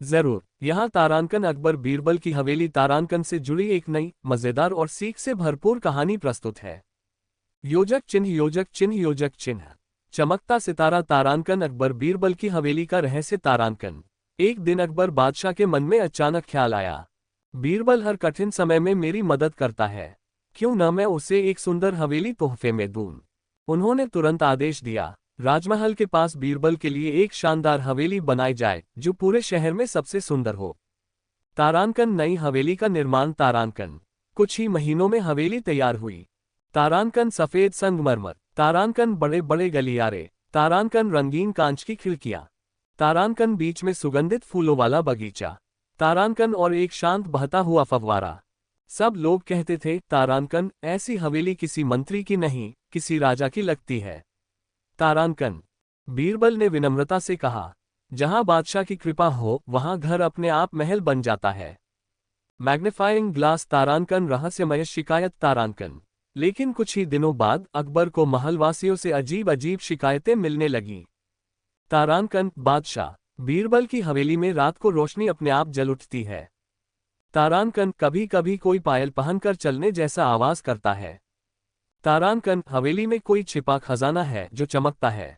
जरूर। यहाँ तारानकन अकबर बीरबल की हवेली तारानकन से जुड़ी एक नई, मजेदार और सीख से भरपूर कहानी प्रस्तुत है। योजक चिन्ह योजक चिन्ह योजक चिन्ह। चमकता सितारा तारानकन अकबर बीरबल की हवेली का रहस्य तारानकन। एक दिन अकबर बादशाह के मन में अचानक ख्याल आया, बीरबल हर कठिन समय में मेरी मदद करता है, क्यों न मैं उसे एक सुंदर हवेली तोहफे में दूं। उन्होंने तुरंत आदेश दिया, राजमहल के पास बीरबल के लिए एक शानदार हवेली बनाई जाए जो पूरे शहर में सबसे सुंदर हो। तारानकन नई हवेली का निर्माण तारानकन। कुछ ही महीनों में हवेली तैयार हुई। तारानकन सफेद संगमरमर, तारानकन बड़े बड़े गलियारे, तारानकन रंगीन कांच की खिड़कियां, तारानकन बीच में सुगंधित फूलों वाला बगीचा, तारानकन और एक शांत बहता हुआ फव्वारा। सब लोग कहते थे, तारानकन ऐसी हवेली किसी मंत्री की नहीं, किसी राजा की लगती है। तारानकन। बीरबल ने विनम्रता से कहा, जहां बादशाह की कृपा हो वहां घर अपने आप महल बन जाता है। मैग्नीफाइंग ग्लास तारानकन रहस्यमय शिकायत तारानकन। लेकिन कुछ ही दिनों बाद अकबर को महलवासियों से अजीब अजीब शिकायतें मिलने लगीं। तारानकन बादशाह, बीरबल की हवेली में रात को रोशनी अपने आप जल उठती है। तारानकन कभी कभी कोई पायल पहनकर चलने जैसा आवाज करता है। तारानकन हवेली में कोई छिपा खजाना है जो चमकता है।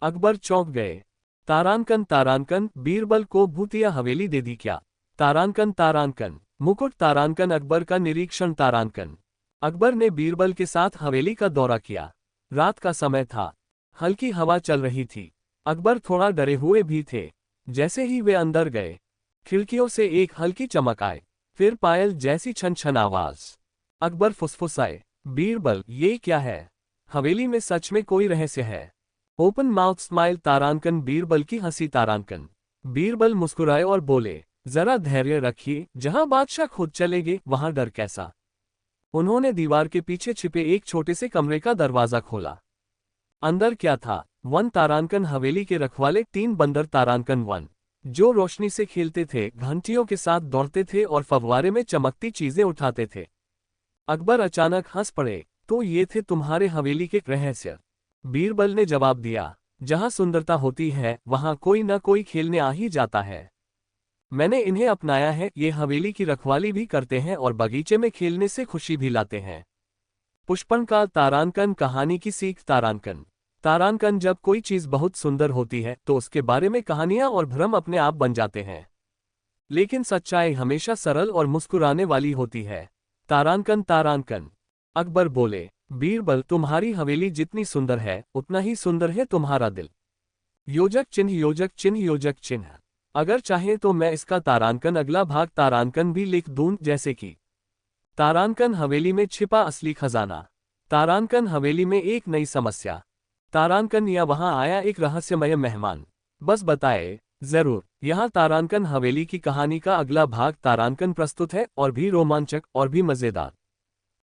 अकबर चौंक गए। तारानकन तारानकन बीरबल को भूतिया हवेली दे दी क्या? तारानकन तारानकन मुकुट तारानकन अकबर का निरीक्षण तारानकन। अकबर ने बीरबल के साथ हवेली का दौरा किया। रात का समय था, हल्की हवा चल रही थी। अकबर थोड़ा डरे हुए भी थे। जैसे ही वे अंदर गए, खिड़कियों से एक हल्की चमक आए, फिर पायल जैसी छन छन आवाज। अकबर फुसफुसाए, बीरबल ये क्या है? हवेली में सच में कोई रहस्य है। ओपन माउथ स्माइल तारानकन बीरबल की हंसी तारानकन। बीरबल मुस्कुराए और बोले, जरा धैर्य रखिए, जहां बादशाह खुद चलेंगे वहां डर कैसा। उन्होंने दीवार के पीछे छिपे एक छोटे से कमरे का दरवाजा खोला। अंदर क्या था? वन तारानकन हवेली के रखवाले 3 बंदर तारानकन वन, जो रोशनी से खेलते थे, घंटियों के साथ दौड़ते थे और फव्वारे में चमकती चीजें उठाते थे। अकबर अचानक हंस पड़े, तो ये थे तुम्हारे हवेली के रहस्य? बीरबल ने जवाब दिया, जहां सुंदरता होती है वहां कोई न कोई खेलने आ ही जाता है। मैंने इन्हें अपनाया है, ये हवेली की रखवाली भी करते हैं और बगीचे में खेलने से खुशी भी लाते हैं। पुष्पनकाल तारानकन कहानी की सीख तारानकन। तारानकन जब कोई चीज बहुत सुंदर होती है तो उसके बारे में कहानियां और भ्रम अपने आप बन जाते हैं। लेकिन सच्चाई हमेशा सरल और मुस्कुराने वाली होती है। तारानकन तारानकन। अकबर बोले, बीरबल तुम्हारी हवेली जितनी सुंदर है उतना ही सुंदर है तुम्हारा दिल। योजक चिन्ह योजक चिन्ह योजक चिन्ह। अगर चाहे तो मैं इसका तारानकन अगला भाग तारानकन भी लिख दूं, जैसे कि तारानकन हवेली में छिपा असली खजाना, तारानकन हवेली में एक नई समस्या, तारानकन या वहां आया एक रहस्यमय मेहमान। बस बताए। जरूर। यहाँ तारानकन हवेली की कहानी का अगला भाग तारानकन प्रस्तुत है, और भी रोमांचक और भी मजेदार।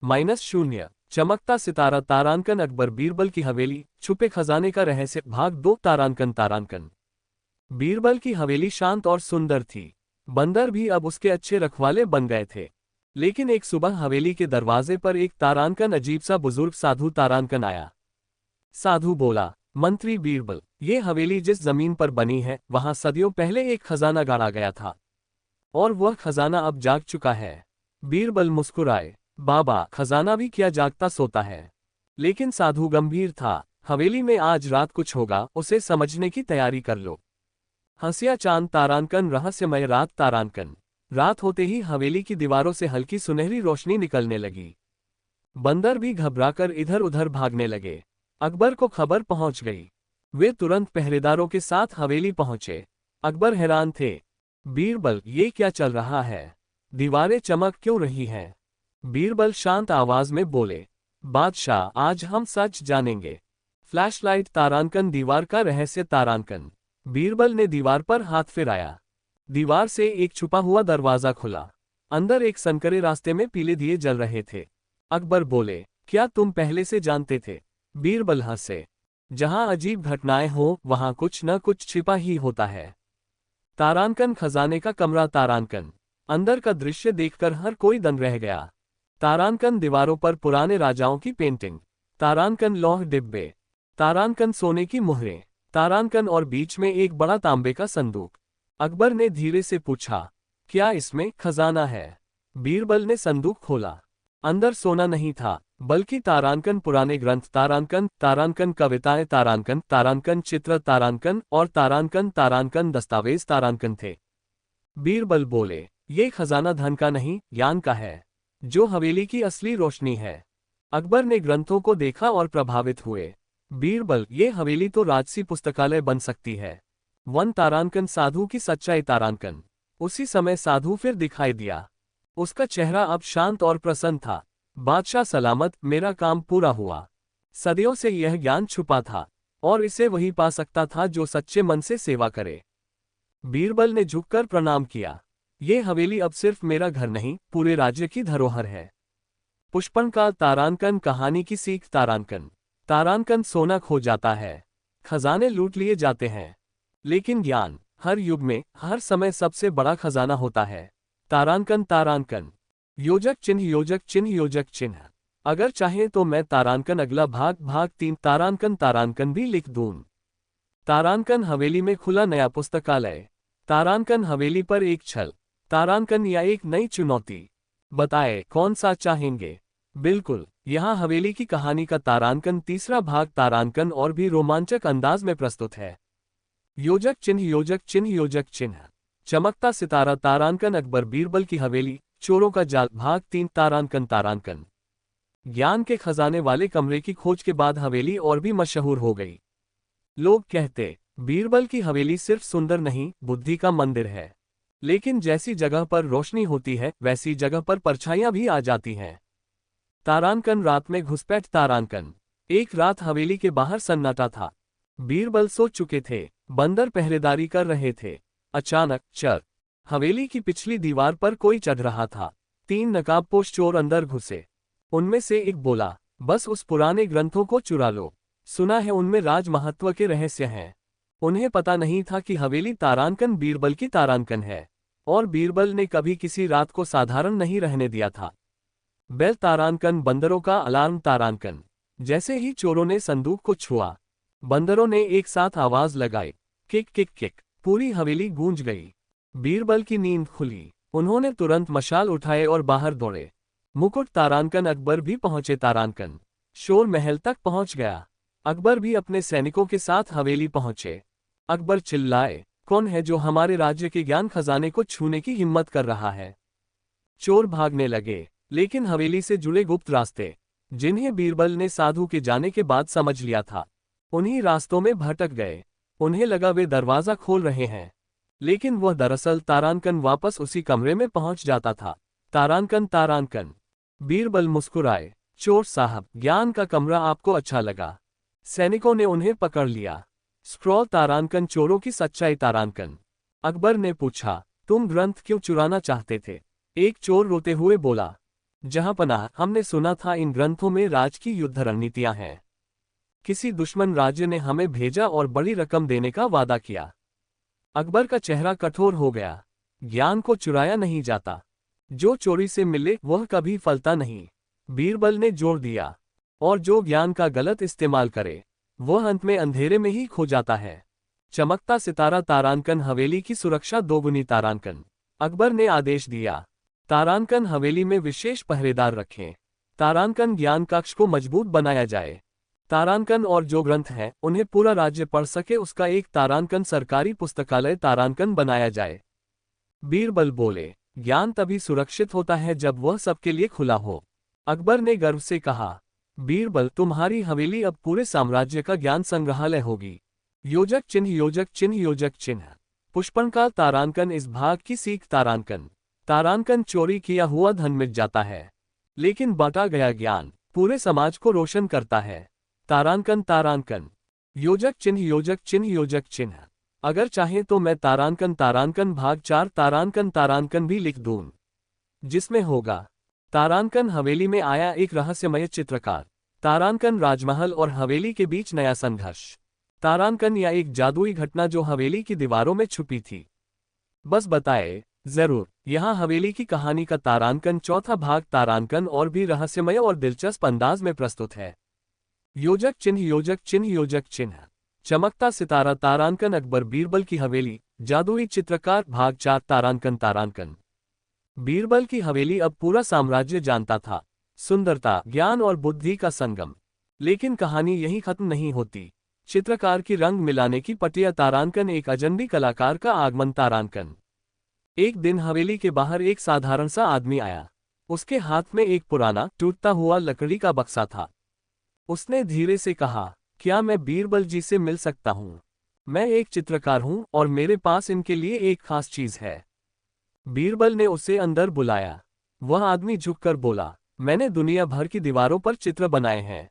-0 चमकता सितारा तारानकन अकबर बीरबल की हवेली छुपे खजाने का रहस्य भाग 2 तारानकन तारानकन। बीरबल की हवेली शांत और सुंदर थी। बंदर भी अब उसके अच्छे रखवाले बन गए थे। लेकिन एक सुबह हवेली के दरवाजे पर एक तारानकन अजीब सा बुजुर्ग साधु तारानकन आया। साधु बोला, मंत्री बीरबल, ये हवेली जिस जमीन पर बनी है वहां सदियों पहले एक खजाना गाड़ा गया था, और वह खजाना अब जाग चुका है। बीरबल मुस्कुराए, बाबा खजाना भी क्या जागता सोता है? लेकिन साधु गंभीर था, हवेली में आज रात कुछ होगा, उसे समझने की तैयारी कर लो। हंसिया चांद तारानकन रहस्यमय रात तारानकन। रात होते ही हवेली की दीवारों से हल्की सुनहरी रोशनी निकलने लगी। बंदर भी घबराकर इधर उधर भागने लगे। अकबर को खबर पहुंच गई। वे तुरंत पहरेदारों के साथ हवेली पहुंचे। अकबर हैरान थे। बीरबल ये क्या चल रहा है? दीवारें चमक क्यों रही हैं? बीरबल शांत आवाज में बोले, बादशाह आज हम सच जानेंगे। फ्लैशलाइट तारानकन दीवार का रहस्य तारानकन। बीरबल ने दीवार पर हाथ फिराया। दीवार से एक छुपा हुआ दरवाजा खुला। अंदर एक संकरे रास्ते में पीले दिए जल रहे थे। अकबर बोले, क्या तुम पहले से जानते थे? बीरबल हंसे, जहां अजीब घटनाएं हो वहां कुछ न कुछ छिपा ही होता है। तारानकन खजाने का कमरा तारानकन। अंदर का दृश्य देखकर हर कोई दंग रह गया। तारानकन दीवारों पर पुराने राजाओं की पेंटिंग, तारानकन लौह डिब्बे, तारानकन सोने की मुहरें, तारानकन और बीच में एक बड़ा तांबे का संदूक। अकबर ने धीरे से पूछा, क्या इसमें खजाना है? बीरबल ने संदूक खोला। अंदर सोना नहीं था, बल्कि तारांकन पुराने ग्रंथ, तारांकन, तारांकन कविताएं, तारांकन, तारांकन चित्र, तारांकन और तारांकन, तारांकन दस्तावेज, तारांकन थे। बीरबल बोले, ये खजाना धन का नहीं, ज्ञान का है, जो हवेली की असली रोशनी है। अकबर ने ग्रंथों को देखा और प्रभावित हुए। बीरबल, ये हवेली तो राजसी पुस्तकालय बन सकती है। वन तारांकन, साधु की सच्चाई, तारांकन। उसी समय साधु फिर दिखाई दिया। उसका चेहरा अब शांत और प्रसन्न था। बादशाह सलामत, मेरा काम पूरा हुआ। सदियों से यह ज्ञान छुपा था, और इसे वही पा सकता था जो सच्चे मन से सेवा करे। बीरबल ने झुककर प्रणाम किया। ये हवेली अब सिर्फ मेरा घर नहीं, पूरे राज्य की धरोहर है। पुष्पन का तारांकन, कहानी की सीख, तारांकन। तारांकन सोना खो जाता है, खजाने लूट लिए जाते हैं, लेकिन ज्ञान हर युग में, हर समय सबसे बड़ा खजाना होता है। तारांकन, तारांकन। योजक चिन्ह, योजक चिन्ह, योजक चिन्ह। अगर चाहे तो मैं तारांकन अगला भाग, भाग 3, तारांकन, तारांकन भी लिख दूं। तारांकन हवेली में खुला नया पुस्तकालय। तारांकन हवेली पर एक छल। तारांकन या एक नई चुनौती। बताए कौन सा चाहेंगे? बिल्कुल, यहाँ हवेली की कहानी का तारांकन तीसरा भाग, तारांकन और भी रोमांचक अंदाज में प्रस्तुत है। योजक चिन्ह, योजक चिन्ह, योजक चिन्ह। चमकता सितारा, तारांकन अकबर बीरबल की हवेली, चोरों का जाल, भाग 3, तारांकन, तारांकन। ज्ञान के खजाने वाले कमरे की खोज के बाद हवेली और भी मशहूर हो गई। लोग कहते, बीरबल की हवेली सिर्फ सुंदर नहीं, बुद्धि का मंदिर है। लेकिन जैसी जगह पर रोशनी होती है, वैसी जगह पर परछाइयां भी आ जाती हैं। तारांकन रात में घुसपैठ, तारांकन। एक रात हवेली के बाहर सन्नाटा था। बीरबल सो चुके थे, बंदर पहरेदारी कर रहे थे। अचानक चर हवेली की पिछली दीवार पर कोई चढ़ रहा था। 3 नकाबपोश चोर अंदर घुसे। उनमें से एक बोला, बस उस पुराने ग्रंथों को चुरा लो, सुना है उनमें राज महत्व के रहस्य हैं। उन्हें पता नहीं था कि हवेली तारांकन बीरबल की तारांकन है, और बीरबल ने कभी किसी रात को साधारण नहीं रहने दिया था। बेल, तारांकन, बंदरों का अलार्म, तारांकन। जैसे ही चोरों ने संदूक को छुआ, बंदरों ने एक साथ आवाज लगाई, किक किक किक। पूरी हवेली गूंज गई। बीरबल की नींद खुली। उन्होंने तुरंत मशाल उठाए और बाहर दौड़े। मुकुट, तारांकन अकबर भी पहुंचे, तारांकन। शोर महल तक पहुंच गया। अकबर भी अपने सैनिकों के साथ हवेली पहुंचे। अकबर चिल्लाए, कौन है जो हमारे राज्य के ज्ञान खजाने को छूने की हिम्मत कर रहा है? चोर भागने लगे, लेकिन हवेली से जुड़े गुप्त रास्ते, जिन्हें बीरबल ने साधु के जाने के बाद समझ लिया था, उन्हीं रास्तों में भटक गए। उन्हें लगा वे दरवाजा खोल रहे हैं, लेकिन वह दरअसल तारांकन वापस उसी कमरे में पहुंच जाता था। तारांकन, तारांकन। बीरबल मुस्कुराए, चोर साहब, ज्ञान का कमरा आपको अच्छा लगा। सैनिकों ने उन्हें पकड़ लिया। स्क्रॉल, तारांकन, चोरों की सच्चाई, तारांकन। अकबर ने पूछा, तुम ग्रंथ क्यों चुराना चाहते थे? एक चोर रोते हुए बोला, जहांपनाह, हमने सुना था इन ग्रंथों में राज की युद्ध रणनीतियां हैं। किसी दुश्मन राज्य ने हमें भेजा और बड़ी रकम देने का वादा किया। अकबर का चेहरा कठोर हो गया। ज्ञान को चुराया नहीं जाता, जो चोरी से मिले वह कभी फलता नहीं, बीरबल ने जोर दिया। और जो ज्ञान का गलत इस्तेमाल करे, वह अंत में अंधेरे में ही खो जाता है। चमकता सितारा, तारांकन हवेली की सुरक्षा दोगुनी, तारांकन। अकबर ने आदेश दिया, तारांकन हवेली में विशेष पहरेदार रखें। तारांकन ज्ञान कक्ष को मजबूत बनाया जाए। तारांकन और जो ग्रंथ हैं, उन्हें पूरा राज्य पढ़ सके, उसका एक तारांकन सरकारी पुस्तकालय तारांकन बनाया जाए। बीरबल बोले, ज्ञान तभी सुरक्षित होता है जब वह सबके लिए खुला हो। अकबर ने गर्व से कहा, बीरबल, तुम्हारी हवेली अब पूरे साम्राज्य का ज्ञान संग्रहालय होगी। योजक चिन्ह, योजक चिन्ह, योजक चिन्ह। पुष्पन का तारांकन इस भाग की सीख, तारांकन। तारांकन चोरी किया हुआ धन मिट जाता है, लेकिन बांटा गया ज्ञान पूरे समाज को रोशन करता है। तारांकन, तारांकन। योजक चिन्ह, योजक चिन्ह, योजक चिन्ह। अगर चाहे तो मैं तारांकन, तारांकन भाग 4, तारांकन, तारांकन भी लिख दूं, जिसमें होगा, तारांकन हवेली में आया एक रहस्यमय चित्रकार। तारांकन राजमहल और हवेली के बीच नया संघर्ष। तारांकन या एक जादुई घटना जो हवेली की दीवारों में छुपी थी। बस बताए, जरूर। यहाँ हवेली की कहानी का तारांकन चौथा भाग, तारांकन और भी रहस्यमय और दिलचस्प अंदाज में प्रस्तुत है। योजक चिन्ह, योजक चिन्ह, योजक चिन्ह। चमकता सितारा तारांकन अकबर बीरबल की हवेली, जादुई चित्रकार भाग 4 तारांकन तारांकन। बीरबल की हवेली अब पूरा साम्राज्य जानता था, सुंदरता, ज्ञान और बुद्धि का संगम। लेकिन कहानी यहीं खत्म नहीं होती। चित्रकार की रंग मिलाने की पटिया तारांकन, एक अजनबी कलाकार का आगमन तारांकन। एक दिन हवेली के बाहर एक साधारण सा आदमी आया। उसके हाथ में एक पुराना टूटता हुआ लकड़ी का बक्सा था। उसने धीरे से कहा, क्या मैं बीरबल जी से मिल सकता हूँ? मैं एक चित्रकार हूँ और मेरे पास इनके लिए एक खास चीज है। बीरबल ने उसे अंदर बुलाया। वह आदमी झुककर बोला, मैंने दुनिया भर की दीवारों पर चित्र बनाए हैं,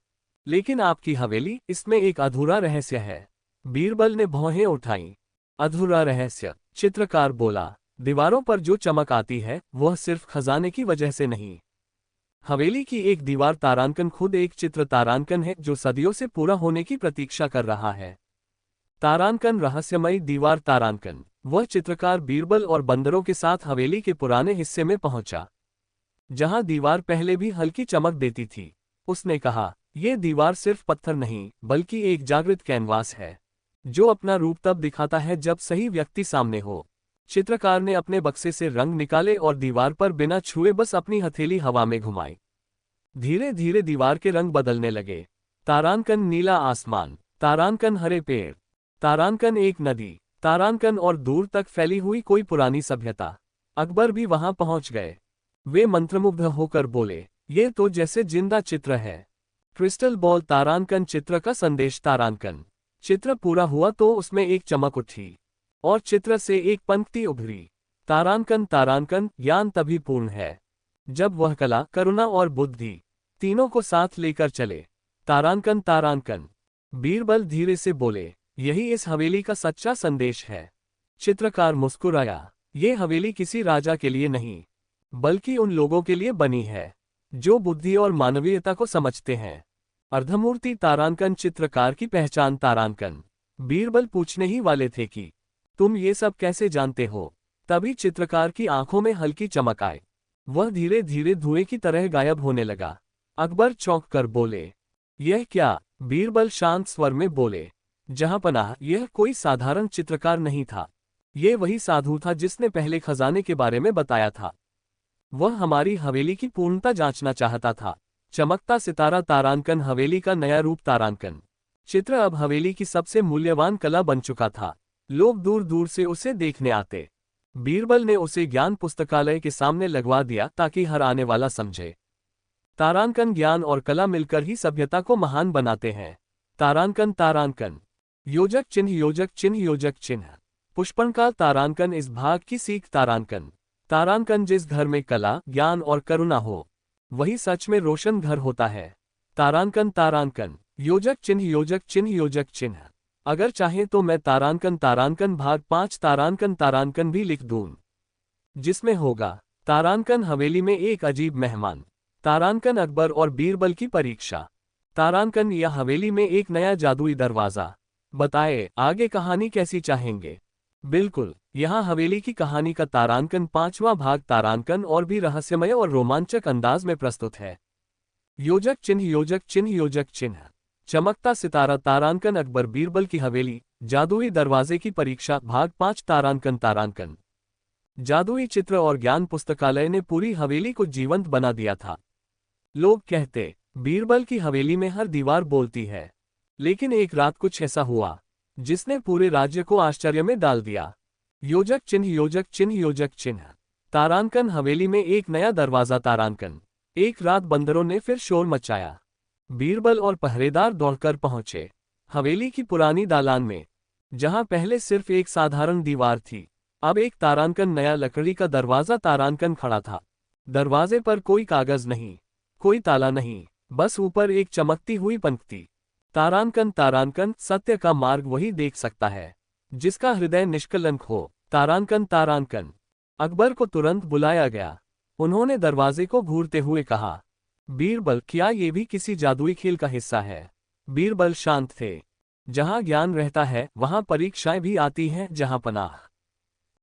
लेकिन आपकी हवेली, इसमें एक अधूरा रहस्य है। बीरबल ने भौहें उठाईं। अधूरा रहस्य? चित्रकार बोला, दीवारों पर जो चमक आती है वह सिर्फ खजाने की वजह से नहीं। हवेली की एक दीवार तारांकन खुद एक चित्र तारांकन है जो सदियों से पूरा होने की प्रतीक्षा कर रहा है। तारांकन, रहस्यमयी दीवार तारांकन। वह चित्रकार बीरबल और बंदरों के साथ हवेली के पुराने हिस्से में पहुंचा, जहां दीवार पहले भी हल्की चमक देती थी। उसने कहा, यह दीवार सिर्फ पत्थर नहीं, बल्कि एक जागृत कैनवास है, जो अपना रूप तब दिखाता है जब सही व्यक्ति सामने हो। चित्रकार ने अपने बक्से से रंग निकाले और दीवार पर बिना छुए बस अपनी हथेली हवा में घुमाई। धीरे धीरे दीवार के रंग बदलने लगे। तारांकन नीला आसमान, तारांकन हरे पेड़, तारांकन एक नदी, तारांकन और दूर तक फैली हुई कोई पुरानी सभ्यता। अकबर भी वहां पहुंच गए। वे मंत्रमुग्ध होकर बोले, ये तो जैसे जिंदा चित्र है। क्रिस्टल बॉल तारांकन, चित्र का संदेश तारांकन। चित्र पूरा हुआ तो उसमें एक चमक उठी और चित्र से एक पंक्ति उभरी। तारांकन तारांकन, ज्ञान तभी पूर्ण है जब वह कला, करुणा और बुद्धि तीनों को साथ लेकर चले। तारांकन तारांकन। बीरबल धीरे से बोले, यही इस हवेली का सच्चा संदेश है। चित्रकार मुस्कुराया, ये हवेली किसी राजा के लिए नहीं, बल्कि उन लोगों के लिए बनी है जो बुद्धि और मानवीयता को समझते हैं। अर्धमूर्ति तारांकन, चित्रकार की पहचान तारांकन। बीरबल पूछने ही वाले थे कि तुम ये सब कैसे जानते हो? तभी चित्रकार की आंखों में हल्की चमक आई। वह धीरे धीरे धुएं की तरह गायब होने लगा। अकबर चौंक कर बोले, यह क्या? बीरबल शांत स्वर में बोले, जहांपनाह, यह कोई साधारण चित्रकार नहीं था। यह वही साधु था जिसने पहले खजाने के बारे में बताया था। वह हमारी हवेली की पूर्णता जांचना चाहता था। चमकता सितारा तारांकन, हवेली का नया रूप तारांकन। चित्र अब हवेली की सबसे मूल्यवान कला बन चुका था। लोग दूर दूर से उसे देखने आते। बीरबल ने उसे ज्ञान पुस्तकालय के सामने लगवा दिया ताकि हर आने वाला समझे, तारांकन, ज्ञान और कला मिलकर ही सभ्यता को महान बनाते हैं। तारांकन तारांकन। योजक चिन्ह, योजक चिन्ह, योजक चिन्ह। पुष्पणकाल तारांकन, इस भाग की सीख तारांकन। तारांकन, जिस घर में कला, ज्ञान और करुणा हो, वही सच में रोशन घर होता है। तारांकन तारांकन। योजक चिन्ह, योजक चिन्ह, योजक चिन्ह। अगर चाहे तो मैं तारांकन तारांकन भाग 5 तारांकन तारांकन भी लिख दूं, जिसमें होगा तारांकन हवेली में एक अजीब मेहमान, तारांकन अकबर और बीरबल की परीक्षा, तारांकन या हवेली में एक नया जादुई दरवाजा। बताए आगे कहानी कैसी चाहेंगे? बिल्कुल, यहाँ हवेली की कहानी का तारांकन 5वां भाग तारांकन और भी रहस्यमय और रोमांचक अंदाज में प्रस्तुत है। योजक चिन्ह, योजक चिन्ह, योजक चिन्ह। चमकता सितारा तारांकन, अकबर बीरबल की हवेली, जादुई दरवाजे की परीक्षा भाग 5 तारांकन तारांकन। जादुई चित्र और ज्ञान पुस्तकालय ने पूरी हवेली को जीवंत बना दिया था। लोग कहते, बीरबल की हवेली में हर दीवार बोलती है। लेकिन एक रात कुछ ऐसा हुआ जिसने पूरे राज्य को आश्चर्य में डाल दिया। योजक चिन्ह, योजक चिन्ह, योजक चिन्ह। तारांकन हवेली में एक नया दरवाजा तारांकन। एक रात बंदरों ने फिर शोर मचाया। बीरबल और पहरेदार दौड़कर पहुंचे हवेली की पुरानी दालान में, जहां पहले सिर्फ एक साधारण दीवार थी, अब एक तारांकन नया लकड़ी का दरवाजा तारांकन खड़ा था। दरवाजे पर कोई कागज नहीं, कोई ताला नहीं, बस ऊपर एक चमकती हुई पंक्ति, तारांकन तारांकन, सत्य का मार्ग वही देख सकता है जिसका हृदय निष्कलंक हो। तारांकन तारांकन। अकबर को तुरंत बुलाया गया। उन्होंने दरवाजे को घूरते हुए कहा, बीरबल, क्या ये भी किसी जादुई खेल का हिस्सा है? बीरबल शांत थे। जहां ज्ञान रहता है वहां परीक्षाएं भी आती हैं, जहां पनाह।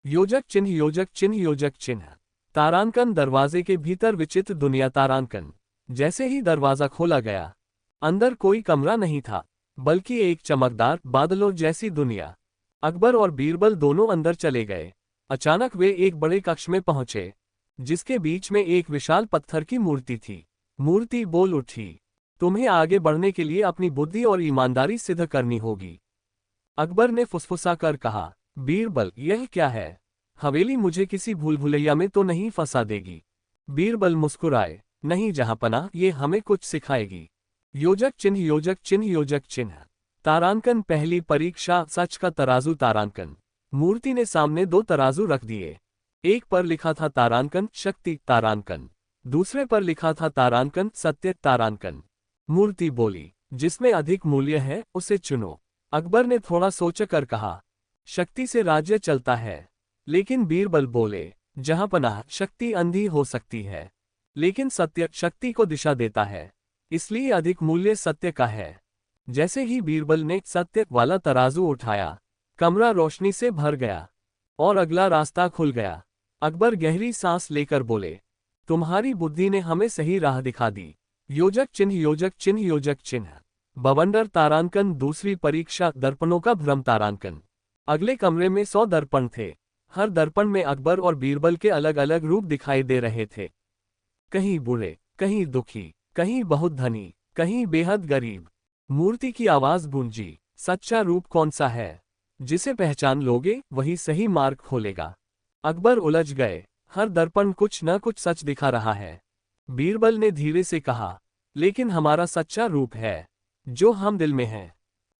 योजक चिन्ह, योजक चिन्ह, योजक चिन्ह। तारांकन, दरवाजे के भीतर विचित्र दुनिया तारांकन। जैसे ही दरवाजा खोला गया, अंदर कोई कमरा नहीं था, बल्कि एक चमकदार बादलों जैसी दुनिया। अकबर और बीरबल दोनों अंदर चले गए। अचानक वे एक बड़े कक्ष में पहुंचे, जिसके बीच में एक विशाल पत्थर की मूर्ति थी। मूर्ति बोल उठी, तुम्हें आगे बढ़ने के लिए अपनी बुद्धि और ईमानदारी सिद्ध करनी होगी। अकबर ने फुसफुसा कर कहा, बीरबल, यह क्या है? हवेली मुझे किसी भूल भुलैया में तो नहीं फंसा देगी? बीरबल मुस्कुराए, नहीं जहांपनाह, ये हमें कुछ सिखाएगी। योजक चिन्ह योजक चिन्ह योजक चिन्ह। तारांकन पहली परीक्षा, सच का तराजू तारांकन। मूर्ति ने सामने दो तराजू रख दिए। एक पर लिखा था तारांकन शक्ति तारांकन, दूसरे पर लिखा था तारांकन सत्य तारांकन। मूर्ति बोली, जिसमें अधिक मूल्य है उसे चुनो। अकबर ने थोड़ा सोचकर कहा, शक्ति से राज्य चलता है। लेकिन बीरबल बोले, जहांपनाह, शक्ति अंधी हो सकती है, लेकिन सत्य शक्ति को दिशा देता है, इसलिए अधिक मूल्य सत्य का है। जैसे ही बीरबल ने सत्य वाला तराजू उठाया, कमरा रोशनी से भर गया और अगला रास्ता खुल गया। अकबर गहरी सांस लेकर बोले, तुम्हारी बुद्धि ने हमें सही राह दिखा दी। योजक चिन्ह योजक चिन्ह योजक चिन्ह। बवंडर तारांकन दूसरी परीक्षा, दर्पणों का भ्रम तारांकन। अगले कमरे में 100 दर्पण थे। हर दर्पण में अकबर और बीरबल के अलग अलग रूप दिखाई दे रहे थे। कहीं बूढ़े, कहीं दुखी, कहीं बहुत धनी, कहीं बेहद गरीब। मूर्ति की आवाज गूंजी, सच्चा रूप कौन सा है? जिसे पहचान लोगे वही सही मार्ग खोलेगा। अकबर उलझ गए, हर दर्पण कुछ न कुछ सच दिखा रहा है। बीरबल ने धीरे से कहा, लेकिन हमारा सच्चा रूप है जो हम दिल में है,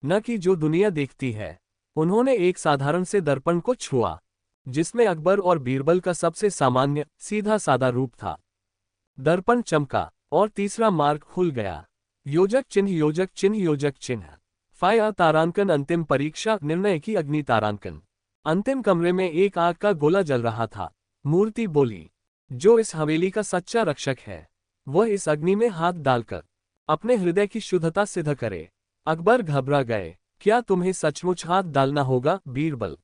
न कि जो दुनिया देखती है। उन्होंने एक साधारण से दर्पण को छुआ, जिसमें अकबर और बीरबल का सबसे सामान्य सीधा सादा रूप था। दर्पण चमका और तीसरा मार्ग खुल गया। योजक चिन्ह योजक चिन्ह योजक चिन्ह। फाया तारांकन अंतिम परीक्षा, निर्णय की अग्नि तारांकन। अंतिम कमरे में एक आग का गोला जल रहा था। मूर्ति बोली, जो इस हवेली का सच्चा रक्षक है, वह इस अग्नि में हाथ डालकर अपने हृदय की शुद्धता सिद्ध करे। अकबर घबरा गए, क्या तुम्हें सचमुच हाथ डालना होगा? बीरबल